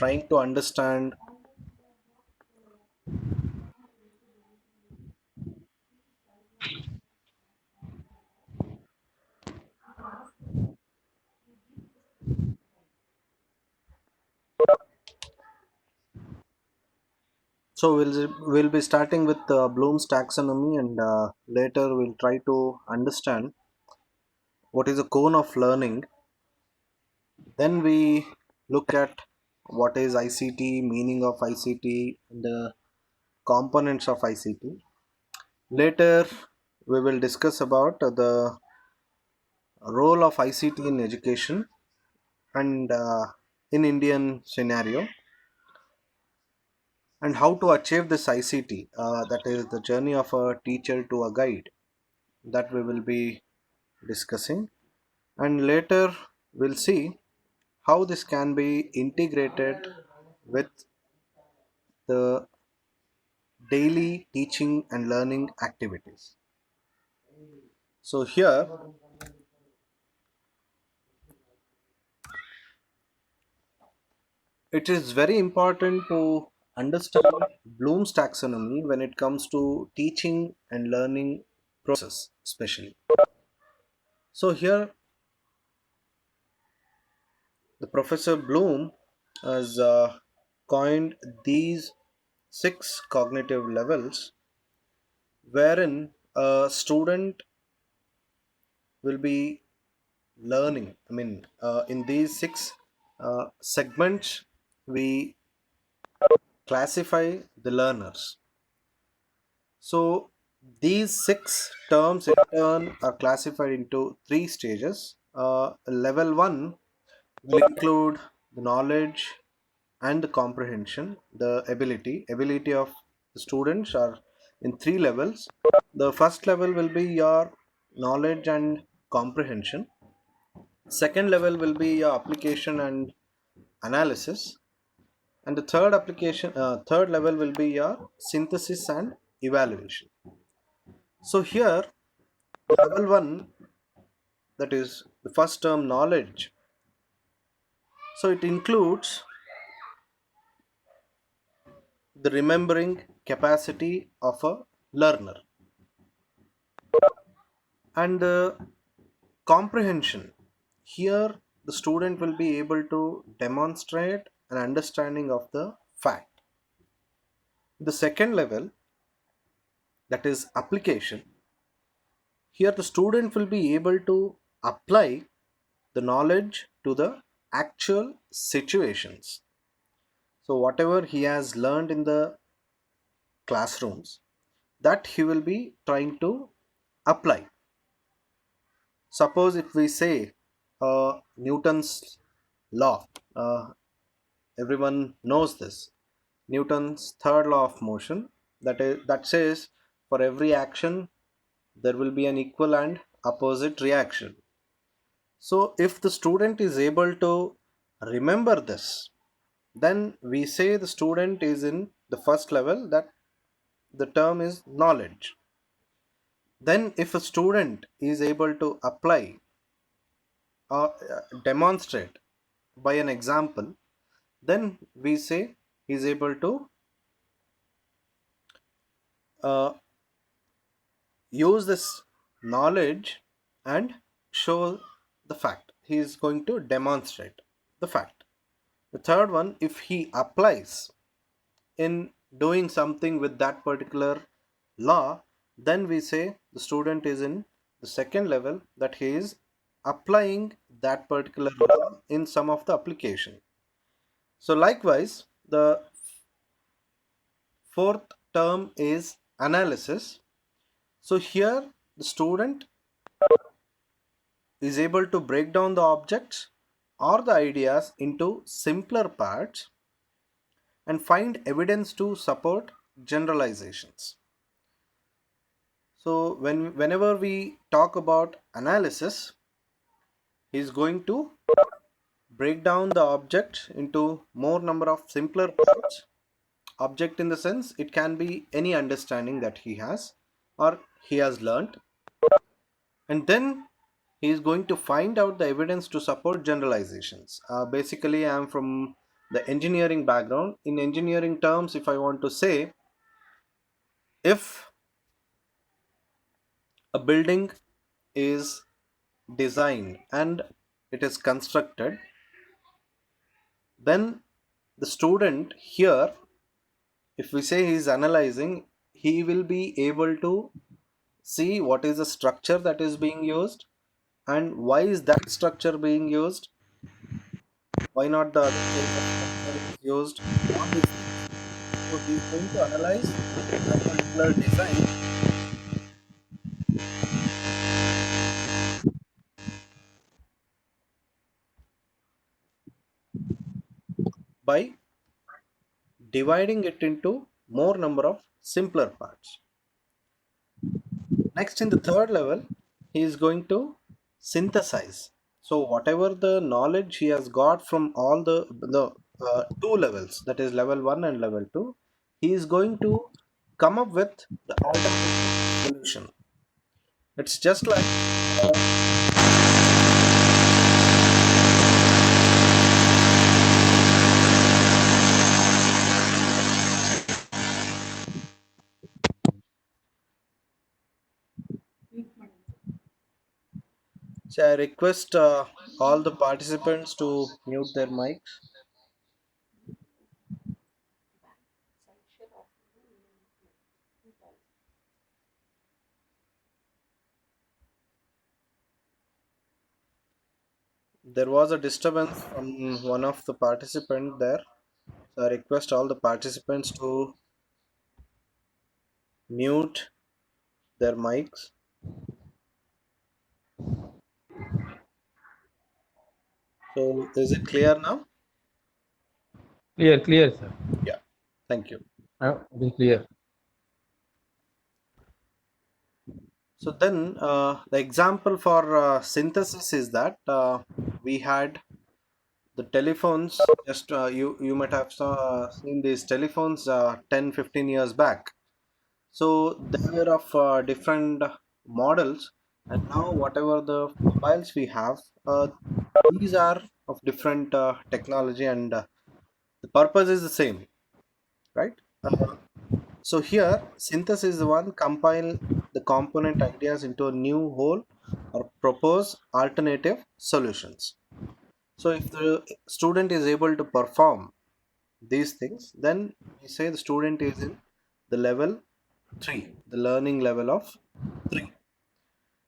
trying to understand. So we'll be starting with Bloom's taxonomy, and later we'll try to understand what is a cone of learning. Then we look at what is ICT, meaning of ICT, and the components of ICT. Later we will discuss about the role of ICT in education and in Indian scenario, and how to achieve this ICT. That is the journey of a teacher to a guide, that we will be discussing. And later we'll see how this can be integrated with the daily teaching and learning activities. So here it is very important to understand Bloom's taxonomy when it comes to teaching and learning process, especially. So here the Professor Bloom has coined these six cognitive levels, wherein a student will be learning. In these six segments, we classify the learners. So these six terms in turn are classified into three stages. Level one will include the knowledge and the comprehension, the ability of the students are in three levels. The first level will be your knowledge and comprehension. Second level will be your application and analysis, and the third level will be your synthesis and evaluation. So here, level one, that is the first term, knowledge. So it includes the remembering capacity of a learner, and the comprehension. Here, the student will be able to demonstrate an understanding of the fact. The second level, that is application. Here, the student will be able to apply the knowledge to the actual situations. So, whatever he has learned in the classrooms, that he will be trying to apply. Suppose if we say Newton's law, everyone knows this. Newton's third law of motion, that says for every action there will be an equal and opposite reaction. So if the student is able to remember this, then we say the student is in the first level, that the term is knowledge. Then if a student is able to apply or demonstrate by an example, then we say he is able to uh, use this knowledge and show the fact. He is going to demonstrate the fact. The third one, if he applies in doing something with that particular law, then we say the student is in the second level, that he is applying that particular law in some of the application. So likewise, the fourth term is analysis. So here the student is able to break down the objects or the ideas into simpler parts and find evidence to support generalizations. So whenever we talk about analysis, he is going to break down the object into more number of simpler parts. Object in the sense, it can be any understanding that he has or he has learnt, and then he is going to find out the evidence to support generalizations. Basically, I am from the engineering background. In engineering terms, if I want to say, if a building is designed and it is constructed, then the student here, if we say he is analyzing, he will be able to see what is the structure that is being used and why is that structure being used, why not the other type of structure is used, all these things. So he is going to analyze that particular design by dividing it into more number of simpler parts. Next, in the third level, he is going to synthesize. So whatever the knowledge he has got from all the two levels, that is level 1 and level 2, he is going to come up with the alternative solution. It's just like so I request all the participants to mute their mics. There was a disturbance from one of the participants there. So I request all the participants to mute their mics. So is it clear now? Clear, clear, sir. Yeah. Thank you. It is clear. So then the example for synthesis is that we had the telephones. Just you might have seen these telephones 10, 15 years back. So they were of different models, and now whatever the mobiles we have, these are of different technology, and the purpose is the same, right? So here, synthesis is the one compile the component ideas into a new whole or propose alternative solutions. So if the student is able to perform these things, then we say the student is in the level 3, the learning level of 3.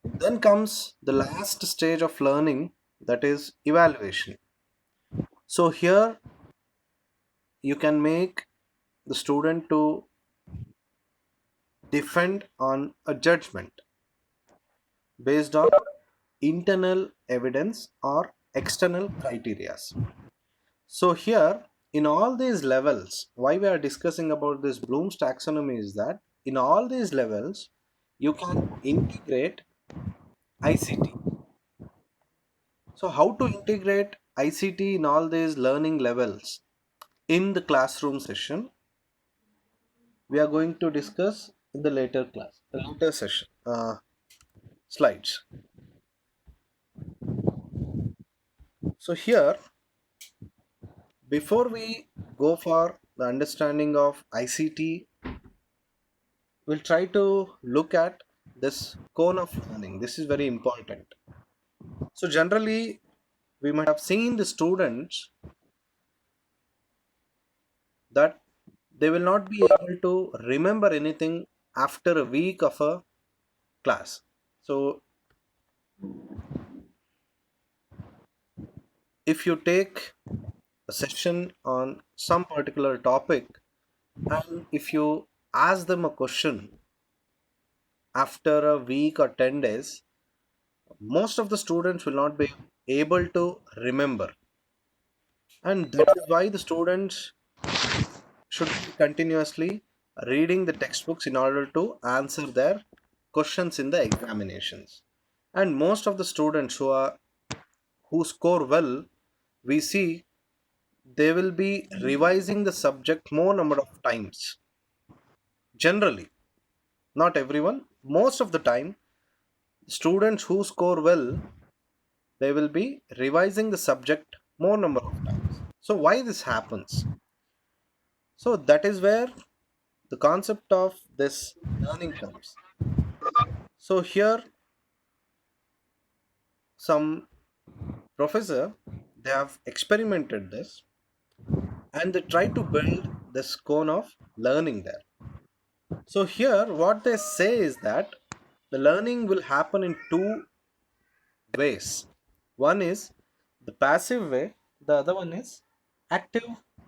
Then comes the last stage of learning, that is evaluation. So here you can make the student to defend on a judgment based on internal evidence or external criteria. So here in all these levels, why we are discussing about this Bloom's taxonomy is that in all these levels you can integrate ICT. So how to integrate ICT in all these learning levels in the classroom session, we are going to discuss in the later class, the later session slides. So here, before we go for the understanding of ICT, we'll try to look at this cone of learning. This is very important. So generally, we might have seen the students that they will not be able to remember anything after a week of a class. So if you take a session on some particular topic and if you ask them a question after a week or 10 days, most of the students will not be able to remember, and that is why the students should be continuously reading the textbooks in order to answer their questions in the examinations. And most of the students who score well, we see they will be revising the subject more number of times. Generally, not everyone, most of the time, students who score well, they will be revising the subject more number of times. So why this happens? So that is where the concept of this learning comes. So here some professor, they have experimented this and they try to build this cone of learning there. So here what they say is that the learning will happen in two ways. One is the passive way, the other one is active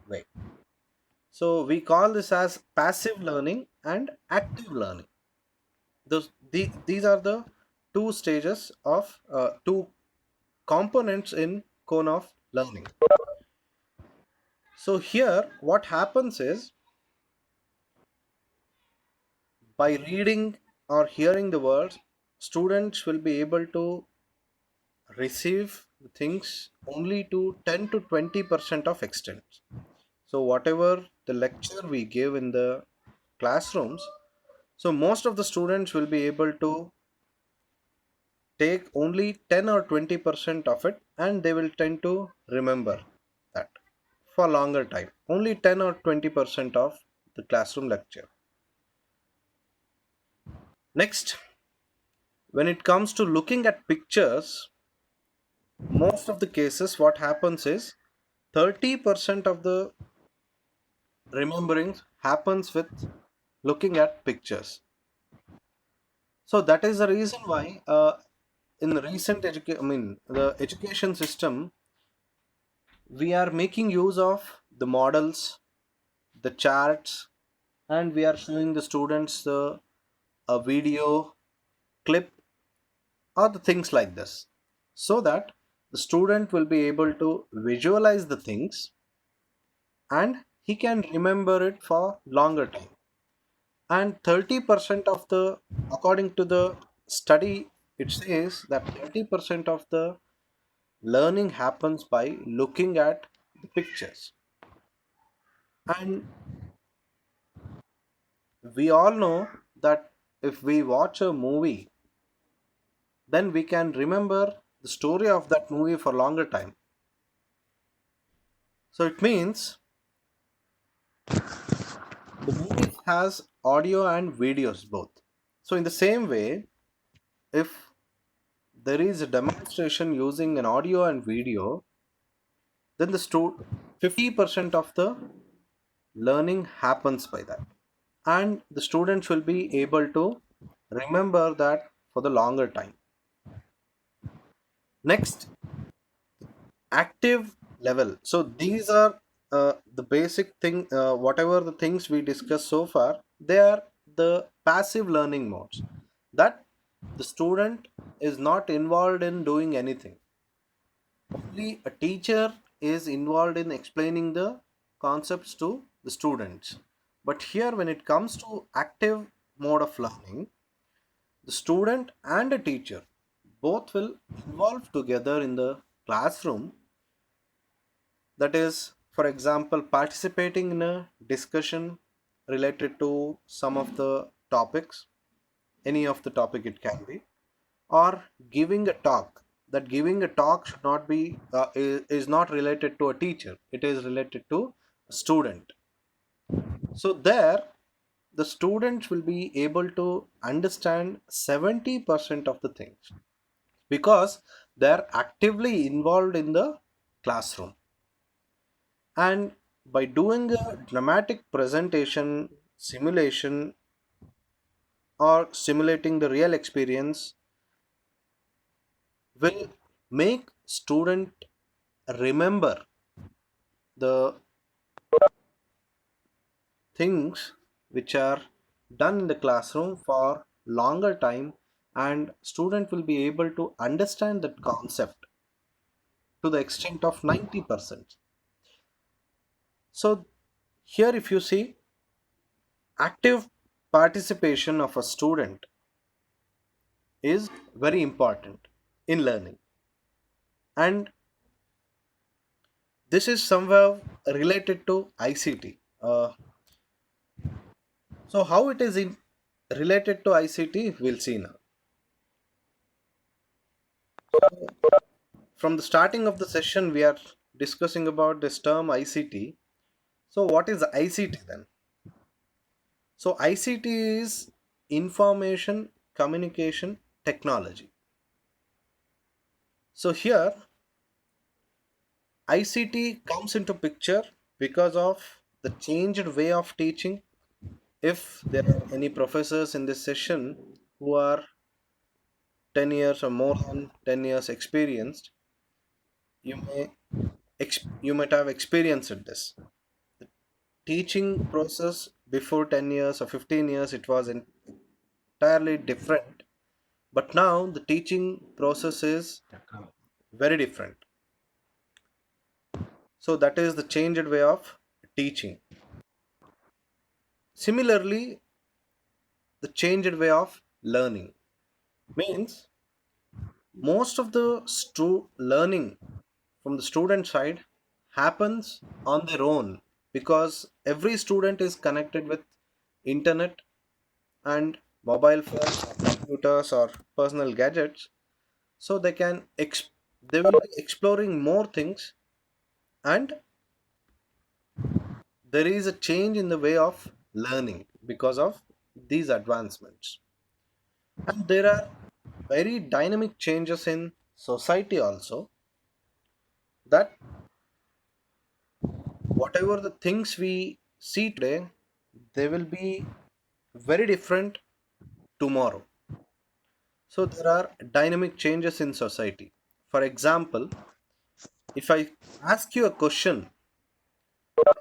way. So we call this as passive learning and active learning. These are the two stages of two components in cone of learning. So here what happens is, by reading or hearing the words, students will be able to receive the things only to 10 to 20% of extent. So whatever the lecture we give in the classrooms, so most of the students will be able to take only 10 or 20% of it, and they will tend to remember that for longer time. Only 10 or 20% of the classroom lecture. Next, when it comes to looking at pictures, most of the cases what happens is 30% of the remembering happens with looking at pictures. So that is the reason why in the recent the education system, we are making use of the models, the charts, and we are showing the students a video clip or the things like this, so that the student will be able to visualize the things and he can remember it for longer time. And 30% of the, according to the study, it says that 30% of the learning happens by looking at the pictures. And we all know that if we watch a movie, then we can remember the story of that movie for longer time. So it means the movie has audio and videos both. So in the same way, if there is a demonstration using an audio and video, then the 50% of the learning happens by that, and the students will be able to remember that for the longer time. Next, active level. So these are the basic thing, whatever the things we discussed so far, they are the passive learning modes, that the student is not involved in doing anything. Only a teacher is involved in explaining the concepts to the students. But here, when it comes to active mode of learning, the student and a teacher both will involve together in the classroom. That is, for example, participating in a discussion related to some of the topics, any of the topic it can be, or giving a talk. That giving a talk should not be is not related to a teacher, it is related to a student. So there the students will be able to understand 70% of the things, because they are actively involved in the classroom. And by doing a dramatic presentation, simulation, or simulating the real experience, will make student remember the things which are done in the classroom for longer time, and student will be able to understand that concept to the extent of 90%. So here if you see, active participation of a student is very important in learning, and this is somewhere related to ICT. So how it is related to ICT, we'll see now. So from the starting of the session, we are discussing about this term ICT. So what is ICT then? So ICT is information communication technology. So here ICT comes into picture because of the changed way of teaching. If there are any professors in this session who are 10 years or more than 10 years experienced, you you might have experienced this. The teaching process before 10 years or 15 years, it was entirely different, but now the teaching process is very different. So that is the changed way of teaching. Similarly, the changed way of learning means most of the learning from the student side happens on their own, because every student is connected with internet and mobile phones or computers or personal gadgets, so they will be exploring more things, and there is a change in the way of learning because of these advancements. And there are very dynamic changes in society also, that whatever the things we see today, they will be very different tomorrow. So there are dynamic changes in society. For example, if I ask you a question,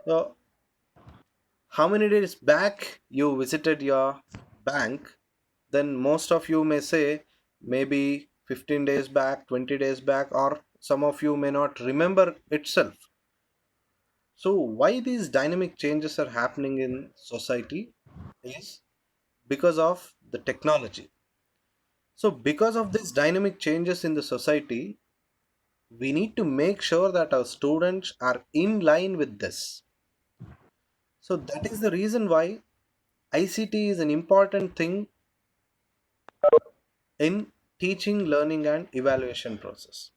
so how many days back you visited your bank, then most of you may say maybe 15 days back, 20 days back, or some of you may not remember itself. So why these dynamic changes are happening in society is because of the technology. So because of these dynamic changes in the society, we need to make sure that our students are in line with this. So that is the reason why ICT is an important thing in teaching, learning, and evaluation process.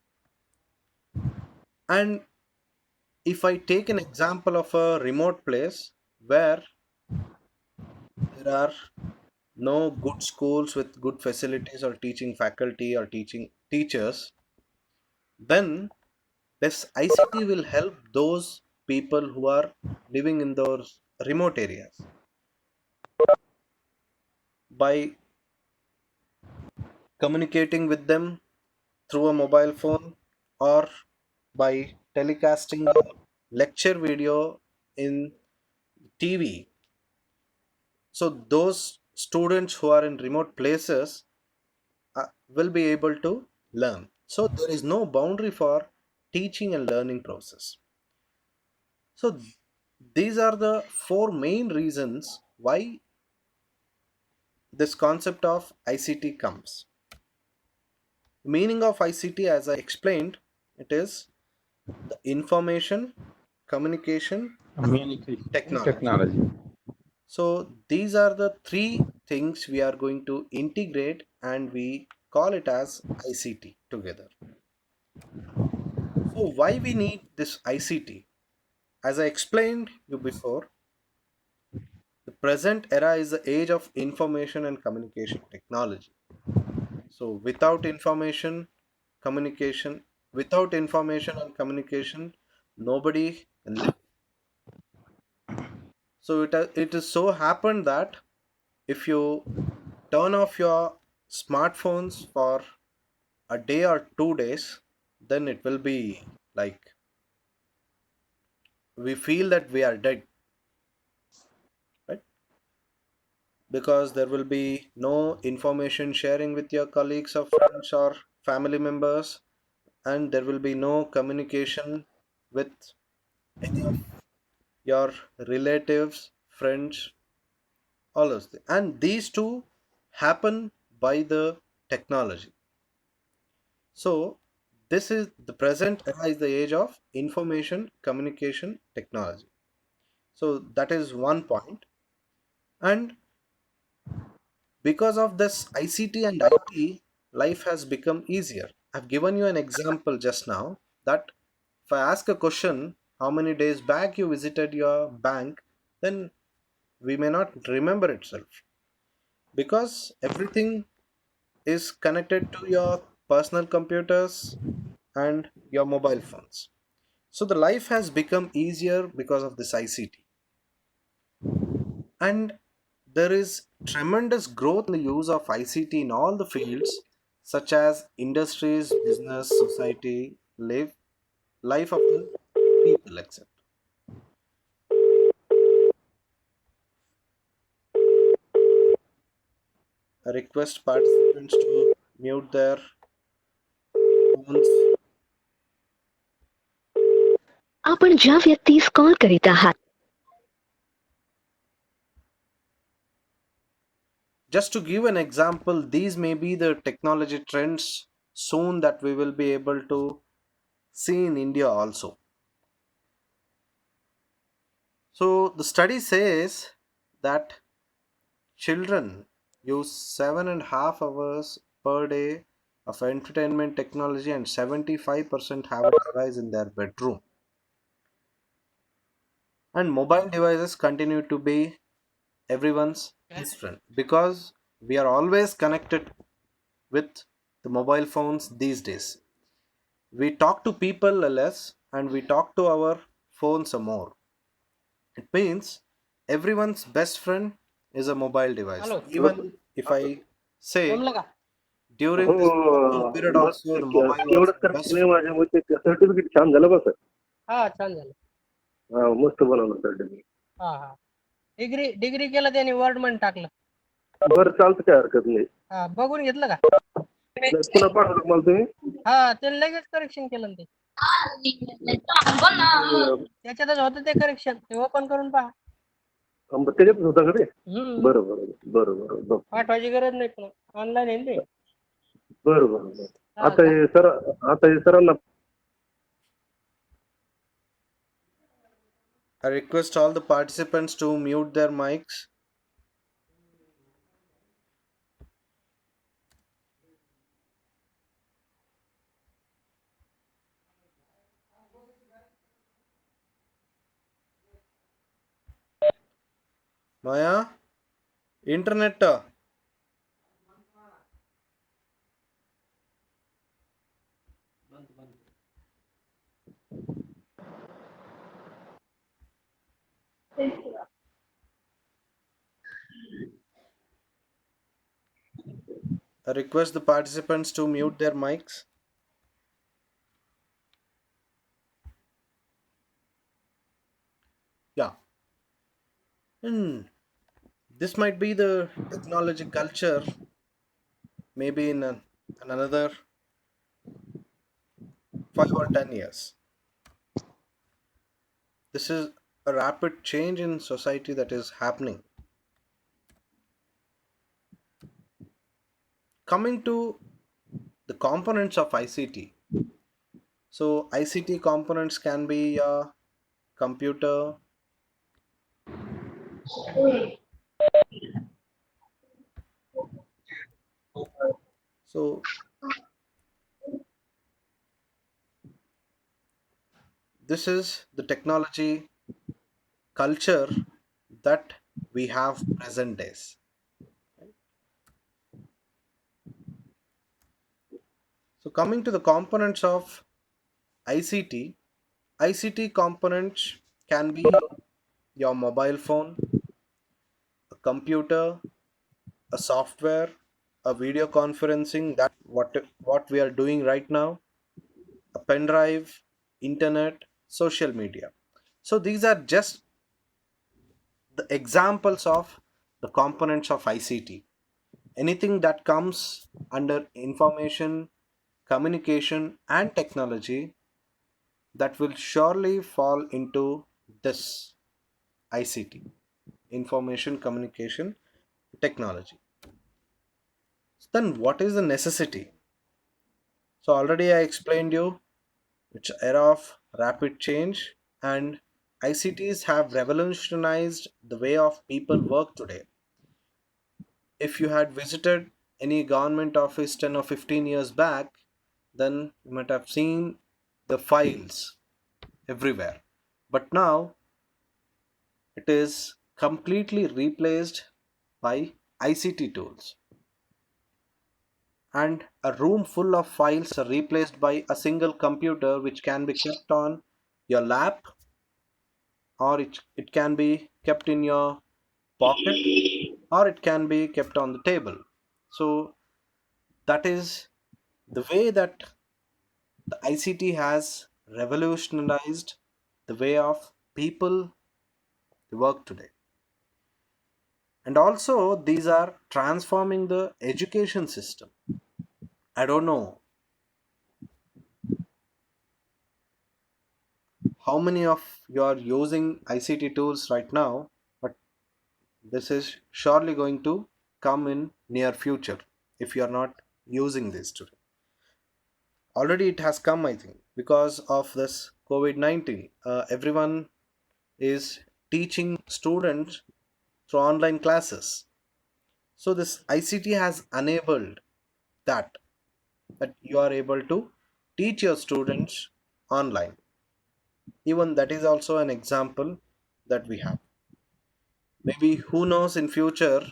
And if I take an example of a remote place where there are no good schools with good facilities or teaching faculty or teaching teachers, then this ICT will help those people who are living in those remote areas by communicating with them through a mobile phone, or by telecasting a lecture video in TV. So those students who are in remote places will be able to learn. So there is no boundary for teaching and learning process. So these are the four main reasons why this concept of ICT comes. The meaning of ICT, as I explained, it is the information, communication, and Communication technology. technology. So these are the three things we are going to integrate, and we call it as ICT together. So why we need this ICT? As I explained you before, the present era is the age of information and communication technology. So without information and communication, nobody can live. So it is so happened that if you turn off your smartphones for a day or 2 days, then it will be like we feel that we are dead, right? Because there will be no information sharing with your colleagues or friends or family members, and there will be no communication with any of your relatives, friends, all those things. And these two happen by the technology. So this is the present era is the age of information communication technology. So that is one point. And because of this ICT and IT, life has become easier. I've given you an example just now that If I ask a question, how many days back you visited your bank, then we may not remember itself because everything is connected to your personal computers and your mobile phones. So the life has become easier because of this ICT. And there is tremendous growth in the use of ICT in all the fields such as industries, business, society, life of the people, etc. I request participants to mute their phones. आपण ज्या व्यक्तीस call करीत आहात Just to give an example, these may be the technology trends soon that we will be able to see in India also. So the study says that children use 7.5 hours per day of entertainment technology and 75% have a device in their bedroom. And mobile devices continue to be everyone's best friend because we are always connected with the mobile phones these days. We talk to people less and we talk to our phones more. It means everyone's best friend is a mobile device. Hello Even if I say जमलं का during हो this lockdown period मस्त also the mobile was एवढंच the करायचं best नाही friend. माझ्या मते certificate छान झालं बस हा छान झालं मस्त बनवलं सर्टिफिकेट हा हा डिग्री डिग्री केलं त्याने वर्ड मध्ये टाकलं बरं चालतं काय हरकत नाही हा बघून घेतलं का जर पुन्हा पाठवलं का मला तुम्ही हा ते लगेच करेक्शन केलं ना ते त्याच्यातच होतं ते करेक्शन ते ओपन करून पहा त्याच्यातच होता का ते हम्म बरं बरं बरं बरं बरं पाठवायची गरज नाही पण ऑनलाईन आहे ना ते बरं बरं बरं हा आता हे सर आता हे सरांना I request all the participants to mute their mics. Maya, internet. I request the participants to mute their mics. Yeah. Hmm. This might be the technology culture maybe in another 5 or 10 years. This is a rapid change in society that is happening. Coming to the components of ICT. So, ICT components can be a computer. So, this is the technology culture that we have present days. So, coming to the components of ICT, ICT components can be your mobile phone, a computer, a software, a video conferencing that what we are doing right now, a pen drive, internet, social media. So these are just the examples of the components of ICT. Anything that comes under information, communication, and technology that will surely fall into this ICT, information, communication, technology. Then what is the necessity? So already I explained you it's era of rapid change and ICTs have revolutionized the way of people work today. If you had visited any government office 10 or 15 years back, then you might have seen the files. everywhere. But now it is completely replaced by ICT tools, and a room full of files are replaced by a single computer which can be kept on your lap, or it can be kept in your pocket, or it can be kept on the table. So that is the way that the ICT has revolutionized the way of people work today. And also, these are transforming the education system. I don't know how many of you are using ICT tools right now, but this is surely going to come in near future if you are not using this today. Already it has come, I think, because of this COVID-19. Everyone is teaching students through online classes. So this ICT has enabled that you are able to teach your students online. Even that is also an example that we have. Maybe who knows, in future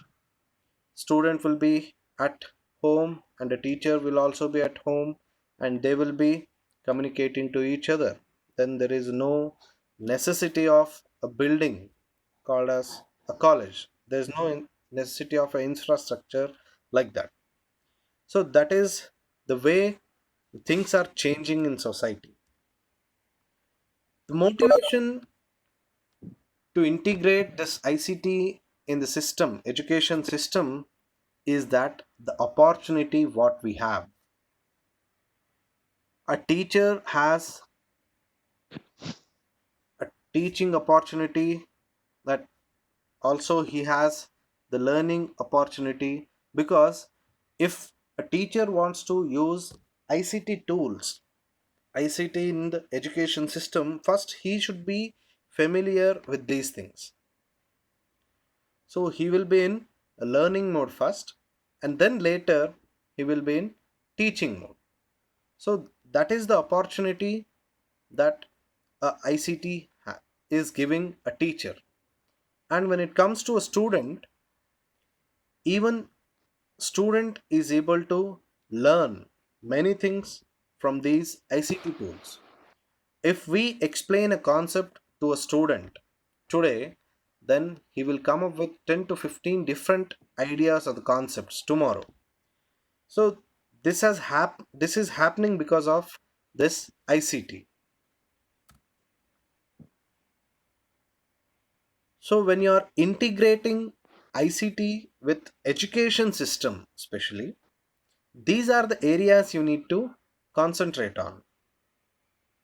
student will be at home and the teacher will also be at home, and they will be communicating to each other. Then there is no necessity of a building called as a college. There is no necessity of an infrastructure like that. So that is the way things are changing in society. The motivation to integrate this ICT in the system, education system, is that the opportunity what we have. A teacher has a teaching opportunity, that also he has the learning opportunity, because if a teacher wants to use ICT tools, ICT in the education system, first he should be familiar with these things. So he will be in a learning mode first, and then later he will be in teaching mode. So that is the opportunity that ICT is giving a teacher. And when it comes to a student, even student is able to learn many things from these ICT tools. If we explain a concept to a student today, then he will come up with 10 to 15 different ideas of the concepts tomorrow. So this is happening because of this ICT. So when you are integrating ICT with education system especially, these are the areas you need to concentrate on.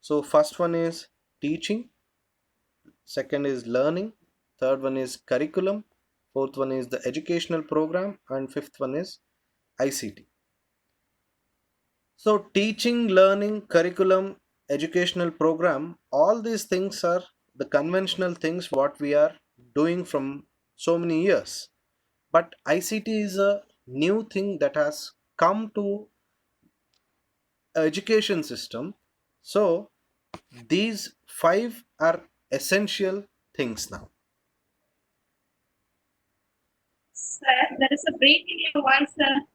So first one is teaching, second is learning, third one is curriculum, fourth one is the educational program, and fifth one is ICT. So teaching, learning, curriculum, educational program, all these things are the conventional things what we are doing from so many years. But ICT is a new thing that has come to education system. So these five are essential things now. Sir, there is a break in your voice, sir.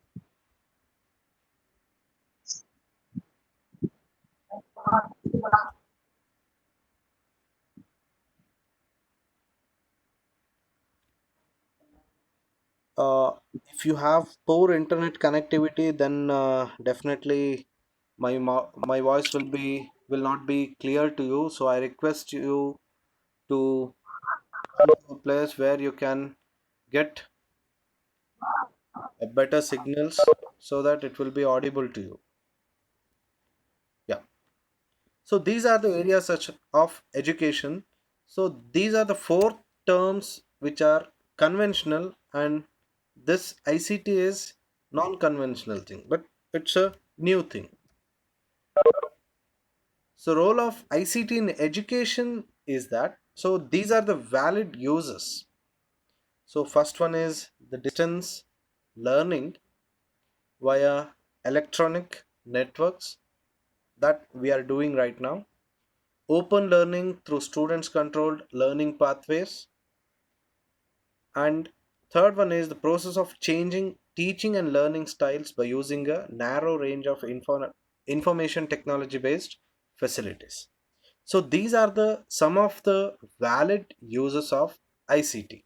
uh, if you have poor internet connectivity, then definitely my voice will not be clear to you, so I request you to come to a place where you can get a better signals so that it will be audible to you. Yeah, so these are the areas such of education. So these are the four terms which are conventional, and this ICT is non-conventional thing, but it's a new thing. So role of ICT in education is that, so these are the valid uses. So first one is the distance learning via electronic networks that we are doing right now. open learning through students controlled learning pathways, and third one is the process of changing teaching and learning styles by using a narrow range of information technology based facilities. So these are the some of the valid uses of ICT.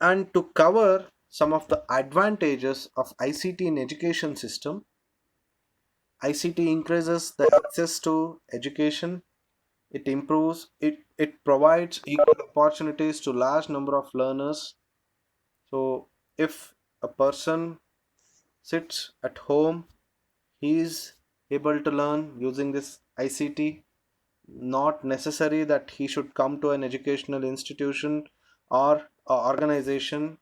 And to cover some of the advantages of ICT in education system, ICT increases the access to education. It provides equal opportunities to large number of learners. So if a person sits at home, he is able to learn using this ICT. Not necessary that he should come to an educational institution or a organization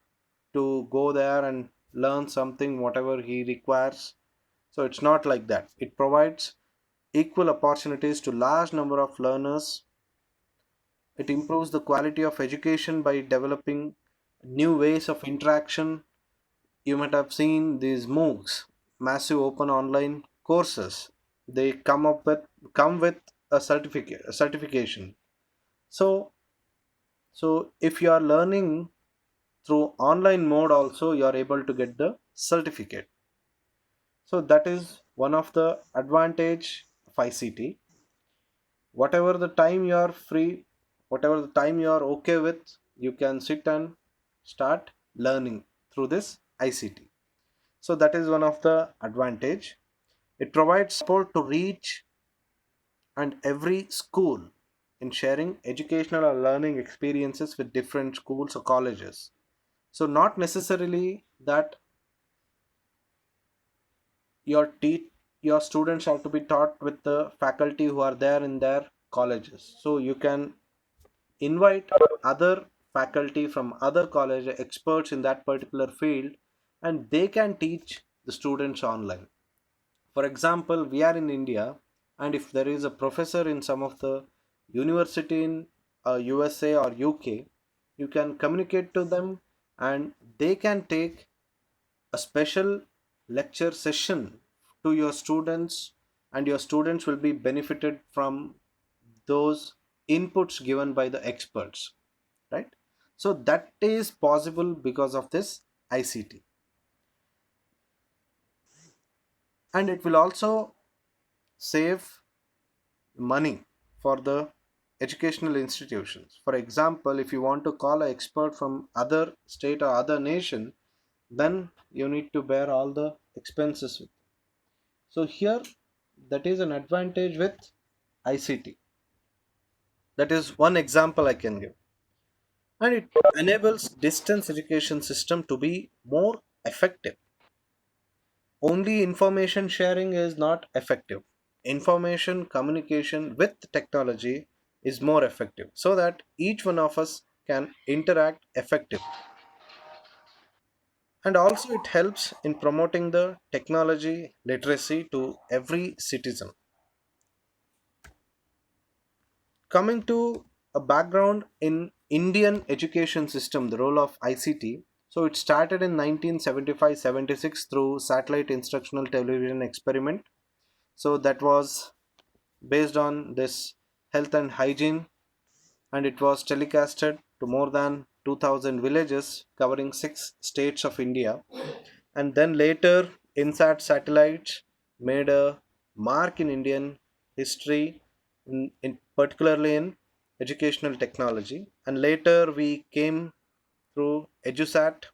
to go there and learn something whatever he requires. So it's not like that. It provides equal opportunities to large number of learners. It improves the quality of education by developing new ways of interaction. You might have seen these MOOCs, massive open online courses. They come with a certification. So if you are learning through online mode also, you are able to get the certificate. So that is one of the advantage of ICT. Whatever the time you are free, whatever the time you are okay with, you can sit and start learning through this ICT. So that is one of the advantage. It provides support to reach and every school in sharing educational or learning experiences with different schools or colleges. So not necessarily that your your students have to be taught with the faculty who are there in their colleges. So you can invite other faculty from other college experts in that particular field, and they can teach the students online. For example, we are in India, and if there is a professor in some of the university in USA or UK, you can communicate to them, and they can take a special lecture session to your students, and your students will be benefited from those inputs given by the experts, right? So that is possible because of this ICT. And it will also save money for the educational institutions. For example, if you want to call an expert from other state or other nation, then you need to bear all the expenses with. So here, that is an advantage with ICT. That is one example I can give. And it enables distance education system to be more effective. Only information sharing is not effective. Information communication with technology is more effective so that each one of us can interact effectively. And also, it helps in promoting the technology literacy to every citizen. Coming to a background in Indian education system, the role of ICT. So it started in 1975-76 through satellite instructional television experiment. So that was based on this health and hygiene, and it was telecasted to more than 2000 villages covering 6 states of India. And then later, INSAT satellites made a mark in Indian history, particularly in educational technology. And later, we came through EduSat,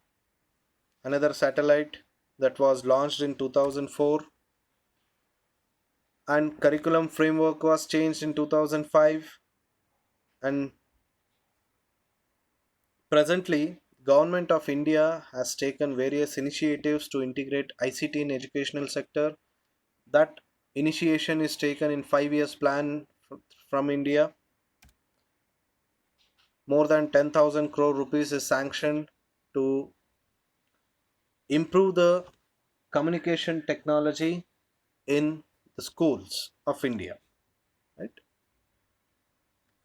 another satellite that was launched in 2004, and curriculum framework was changed in 2005. And presently, Government of India has taken various initiatives to integrate ICT in educational sector. That initiation is taken in 5 years plan from India. More than 10,000 crore rupees is sanctioned to improve the communication technology in the schools of India. Right.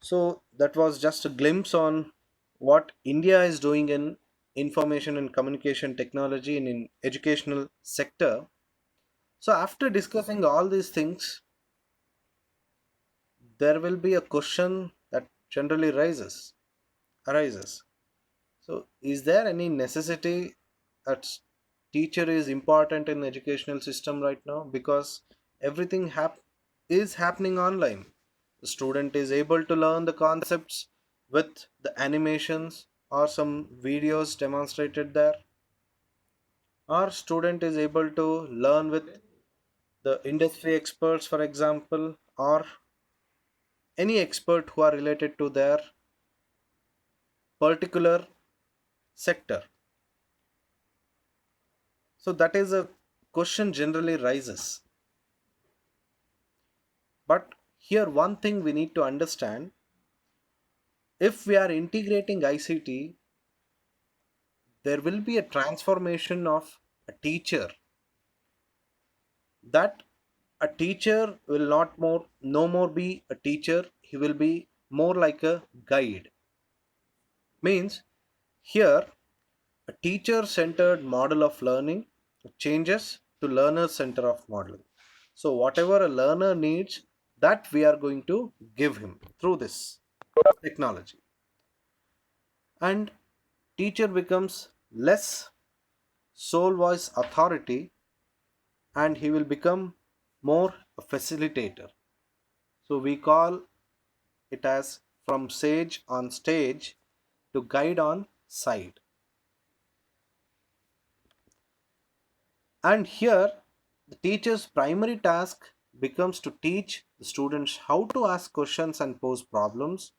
So that was just a glimpse on what India is doing in information and communication technology and in educational sector. So after discussing all these things, there will be a question that generally arises. So is there any necessity that teacher is important in educational system right now? Because everything is happening online. The student is able to learn the concepts with the animations or some videos demonstrated there, or student is able to learn with the industry experts, for example, or any expert who are related to their particular sector. So that is a question generally rises. But here one thing we need to understand, if we are integrating ICT, there will be a transformation of a teacher, that a teacher will not more no more be a teacher, he will be more like a guide. Means here a teacher centered model of learning changes to learner center of modeling. So whatever a learner needs, that we are going to give him through this technology. And teacher becomes less sole voice authority, and he will become more a facilitator. So we call it as from sage on stage to guide on side. And here, the teacher's primary task becomes to teach the students how to ask questions and pose problems,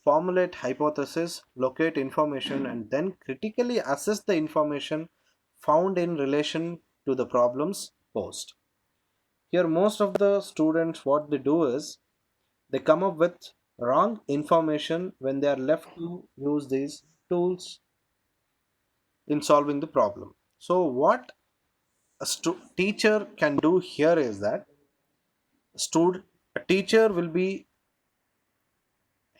formulate hypotheses, locate information, and then critically assess the information found in relation to the problems posed. Here, most of the students, what they do is they come up with wrong information when they are left to use these tools in solving the problem. So, what a teacher can do here is that a teacher will be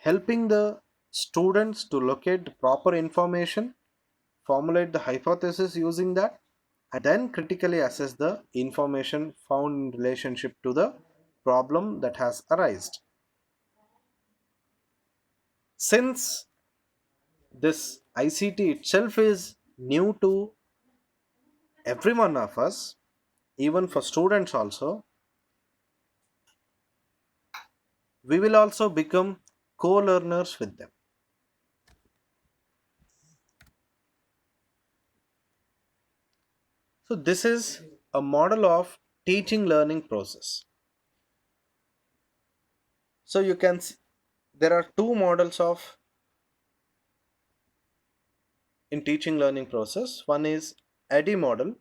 helping the students to locate the proper information, formulate the hypothesis using that, and then critically assess the information found in relationship to the problem that has arisen. Since this ICT itself is new to every one of us, even for students also, we will also become co-learners with them. So this is a model of teaching learning process. So you can see there are two models of in teaching learning process. One is ADDIE model.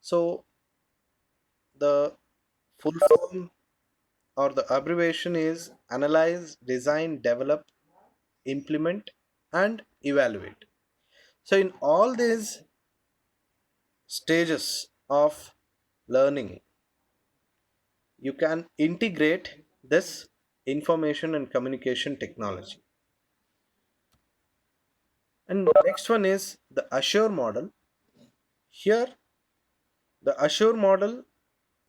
So the full form or the abbreviation is analyze, design, develop, implement, and evaluate. So in all these stages of learning, you can integrate this information and communication technology. And next one is the assure model. Here the assure model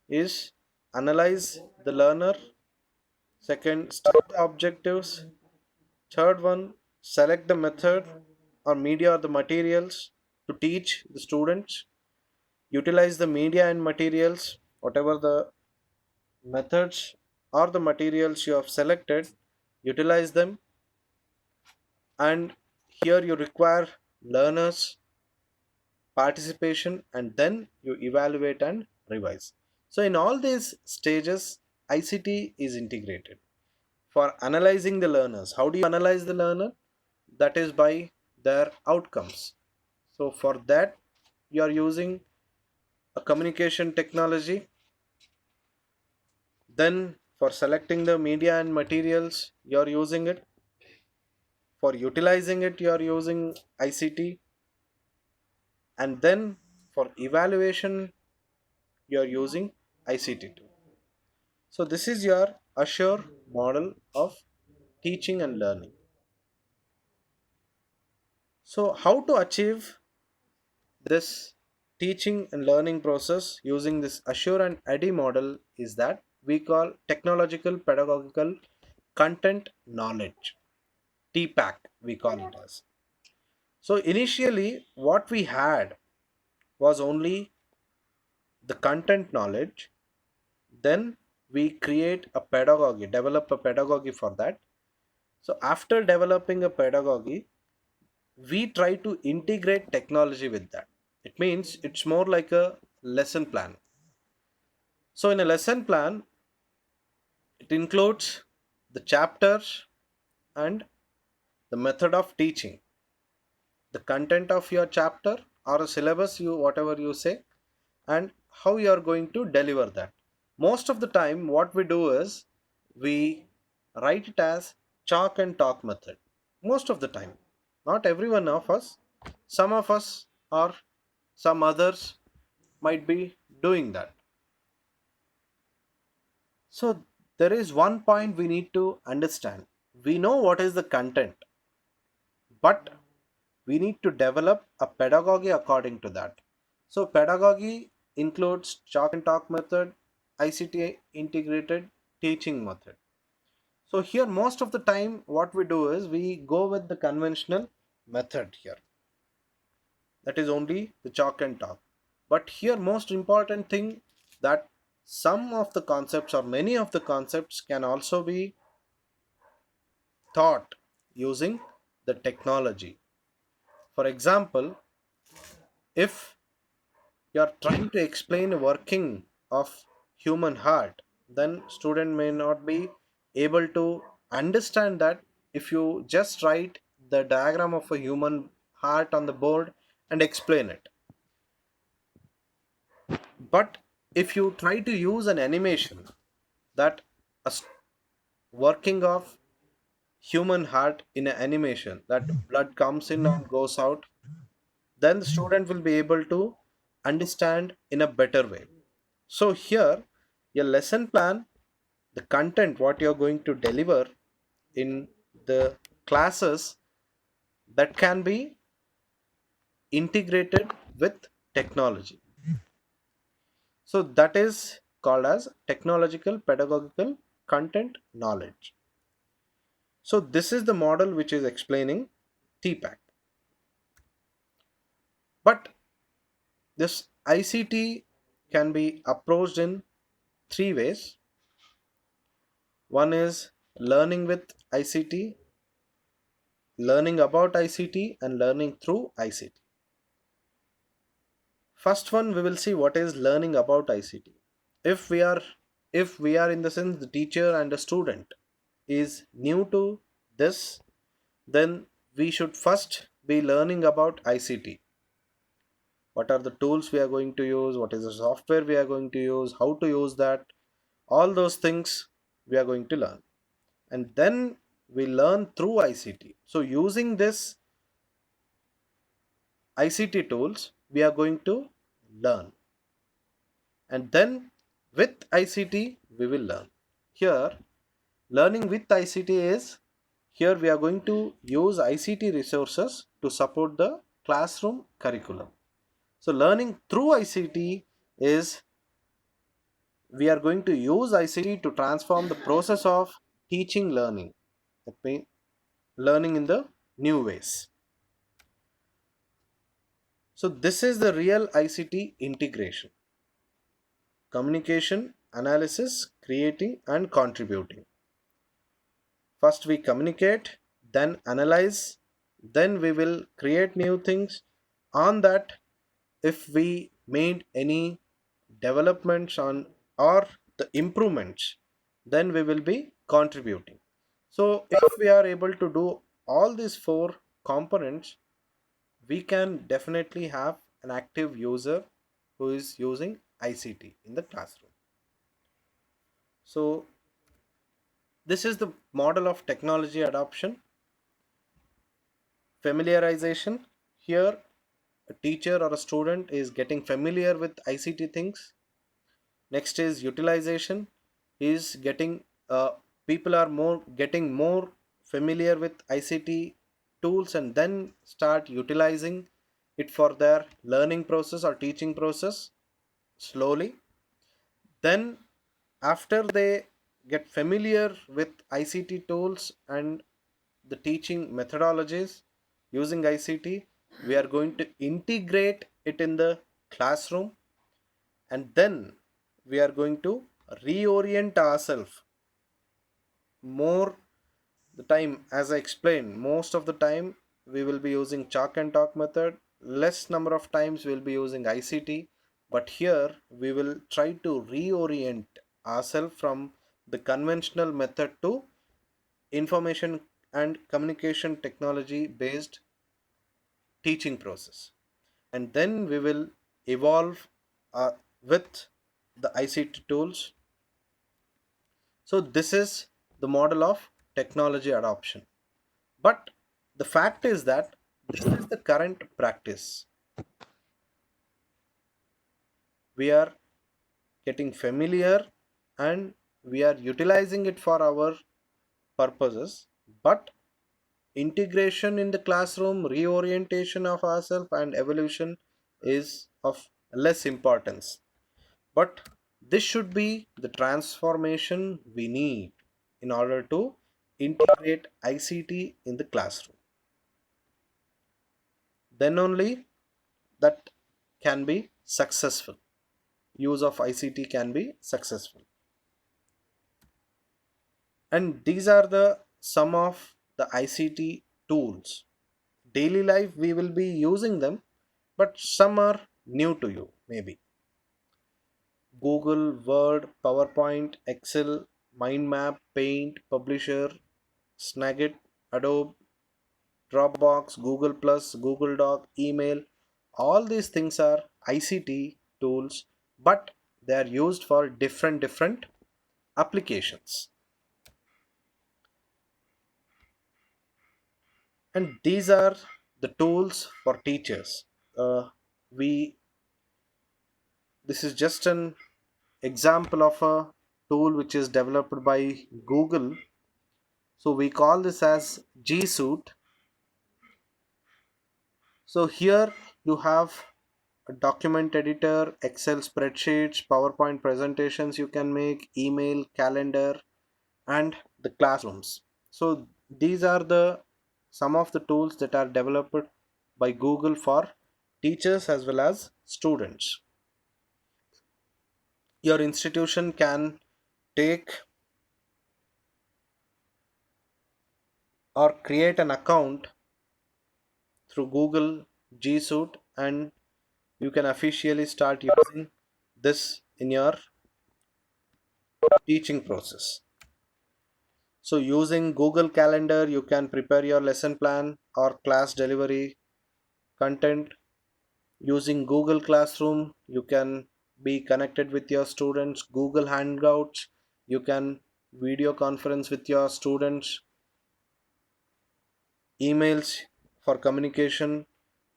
is analyze the learner, second state the objectives, third one select the method or media or the materials to teach the students, utilize the media and materials, whatever the methods or the materials you have selected, utilize them, and here you require learners participation, and then you evaluate and revise. So in all these stages ICT is integrated. For analyzing the learners, how do you analyze the learner? That is by their outcomes. So for that you are using a communication technology. Then for selecting the media and materials you are using it. For utilizing it you are using ICT. And then for evaluation you are using ICT too. So this is your assure model of teaching and learning. So how to achieve this teaching and learning process using this Assure and Eddy model is that we call technological pedagogical content knowledge, TPACK we call it as. So initially what we had was only the content knowledge, then we create a pedagogy, develop a pedagogy for that. So after developing a pedagogy, we try to integrate technology with that. It means it's more like a lesson plan. So in a lesson plan, it includes the chapters and the method of teaching, the content of your chapter or a syllabus, you whatever you say, and how you are going to deliver that. Most of the time what we do is we write it as chalk and talk method. Most of the time, not every one of us, some of us or some others might be doing that. So there is one point we need to understand. We know what is the content, but we need to develop a pedagogy according to that. So pedagogy includes chalk and talk method, ICT integrated teaching method. So here most of the time what we do is we go with the conventional method here. That is only the chalk and talk. But here most important thing that some of the concepts or many of the concepts can also be taught using the technology. For example, if you are trying to explain a working of human heart, then student may not be able to understand that if you just write the diagram of a human heart on the board and explain it. But if you try to use an animation that working of human heart in an animation, that blood comes in and goes out, then the student will be able to understand in a better way. So here your lesson plan, the content what you're going to deliver in the classes, that can be integrated with technology. So that is called as technological pedagogical content knowledge. So this is the model which is explaining TPACK. But this ICT can be approached in three ways. One is learning with ICT, learning about ICT, and learning through ICT. First one, we will see what is learning about ICT. If we are in the sense the teacher and the student is new to this, then we should first be learning about ICT. What are the tools we are going to use? What is the software we are going to use? How to use that? All those things we are going to learn. And then we learn through ICT. So using this ICT tools, we are going to learn. And then with ICT, we will learn. Here, learning with ICT is, here we are going to use ICT resources to support the classroom curriculum. So learning through ICT is, we are going to use ICT to transform the process of teaching learning. That means learning in the new ways. So this is the real ICT integration. Communication, analysis, creating and contributing. First we communicate, then analyze, then we will create new things. On that, if we made any developments on or the improvements, then we will be contributing. So if we are able to do all these four components, we can definitely have an active user who is using ICT in the classroom. So this is the model of technology adoption. Familiarization. Here a teacher or a student is getting familiar with ICT things. Next is utilization. Is getting people are more getting more familiar with ICT tools and then start utilizing it for their learning process or teaching process slowly. Then after they get familiar with ICT tools and the teaching methodologies using ICT, we are going to integrate it in the classroom, and then we are going to reorient ourselves more. The time, as I explained, most of the time we will be using chalk and talk method, less number of times we'll be using ICT, but here we will try to reorient ourselves from the conventional method to information and communication technology based teaching process, and then we will evolve with the ICT tools. So this is the model of technology adoption. But the fact is that this is the current practice. We are getting familiar and we are utilizing it for our purposes, but integration in the classroom, reorientation of ourselves, and evolution is of less importance. But this should be the transformation we need in order to integrate ICT in the classroom. Then only that can be successful. Use of ICT can be successful. And these are the some of the ICT tools. Daily life we will be using them, but some are new to you maybe. Google, Word, PowerPoint, Excel, Mind Map, Paint, Publisher, Snagit, Adobe, Dropbox, Google Plus, Google Doc, email. All these things are ICT tools, but they are used for different applications. And these are the tools for teachers. We This is just an example of a tool which is developed by Google. So we call this as G Suite. So here you have a document editor, Excel spreadsheets, PowerPoint presentations you can make, email, calendar, and the classrooms. So these are the some of the tools that are developed by Google for teachers as well as students. Your institution can take or create an account through Google G Suite, and you can officially start using this in your teaching process. So using Google Calendar, you can prepare your lesson plan or class delivery content. Using Google Classroom, you can be connected with your students. Google Hangouts, you can video conference with your students. Emails for communication,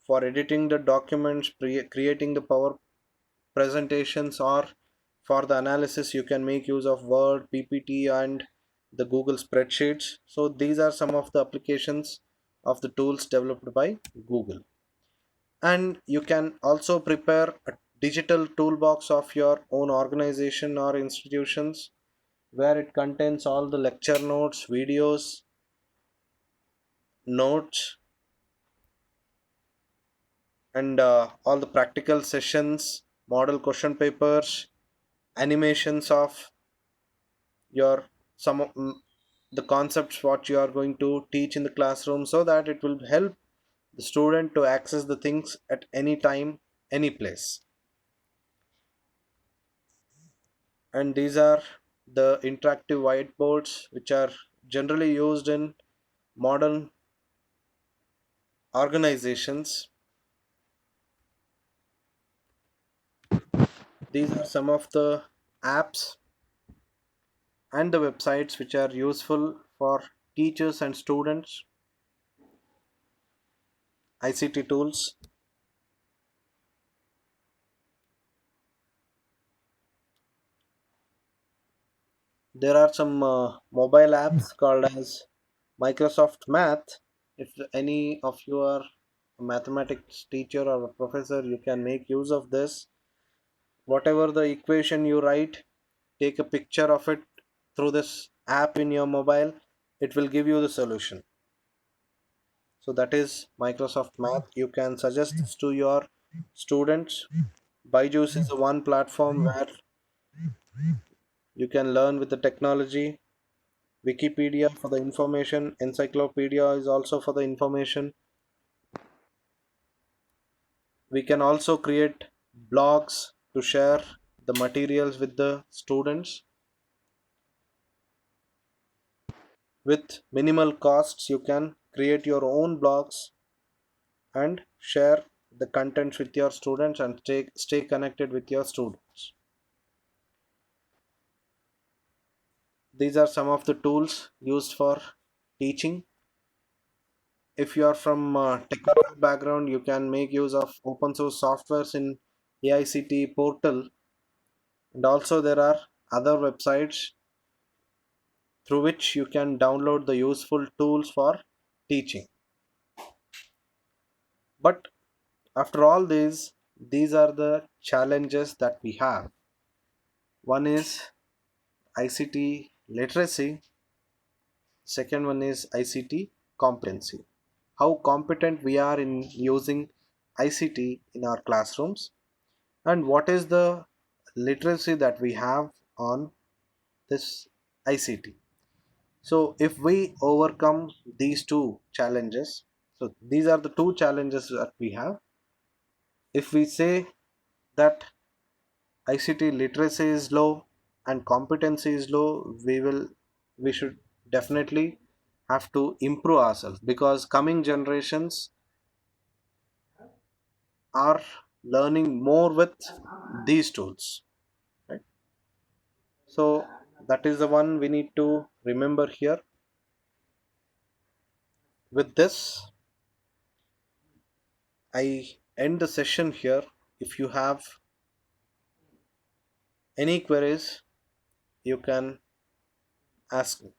for editing the documents, creating the power presentations, or for the analysis you can make use of Word, PPT, and the Google spreadsheets. So these are some of the applications of the tools developed by Google. And you can also prepare a digital toolbox of your own organization or institutions, where it contains all the lecture notes, videos, notes, and all the practical sessions, model question papers, animations of your some of the concepts what you are going to teach in the classroom, so that it will help the student to access the things at any time, any place. And these are the interactive whiteboards which are generally used in modern organizations. These are some of the apps and the websites which are useful for teachers and students. ICT tools. There are some mobile apps called as Microsoft Math. If any of you are mathematics teacher or a professor, you can make use of this. Whatever the equation you write, take a picture of it through this app in your mobile, it will give you the solution. So that is Microsoft Math. You can suggest this to your students. Byju's is the one platform where you can learn with the technology. Wikipedia for the information, encyclopedia is also for the information. We can also create blogs to share the materials with the students. With minimal costs, you can create your own blogs and share the contents with your students and stay connected with your students. These are some of the tools used for teaching. If you are from a technical background, you can make use of open source softwares in AICT portal, and also there are other websites through which you can download the useful tools for teaching. But after all these are the challenges that we have. One is ICT literacy, second one is ICT competency. How competent we are in using ICT in our classrooms, and what is the literacy that we have on this ICT. So if we overcome these two challenges, so these are the two challenges that we have. If we say that ICT literacy is low and competency is low, we should definitely have to improve ourselves, because coming generations are learning more with these tools, right? So that is the one we need to remember here. With this, I end the session here. If you have any queries, you can ask me.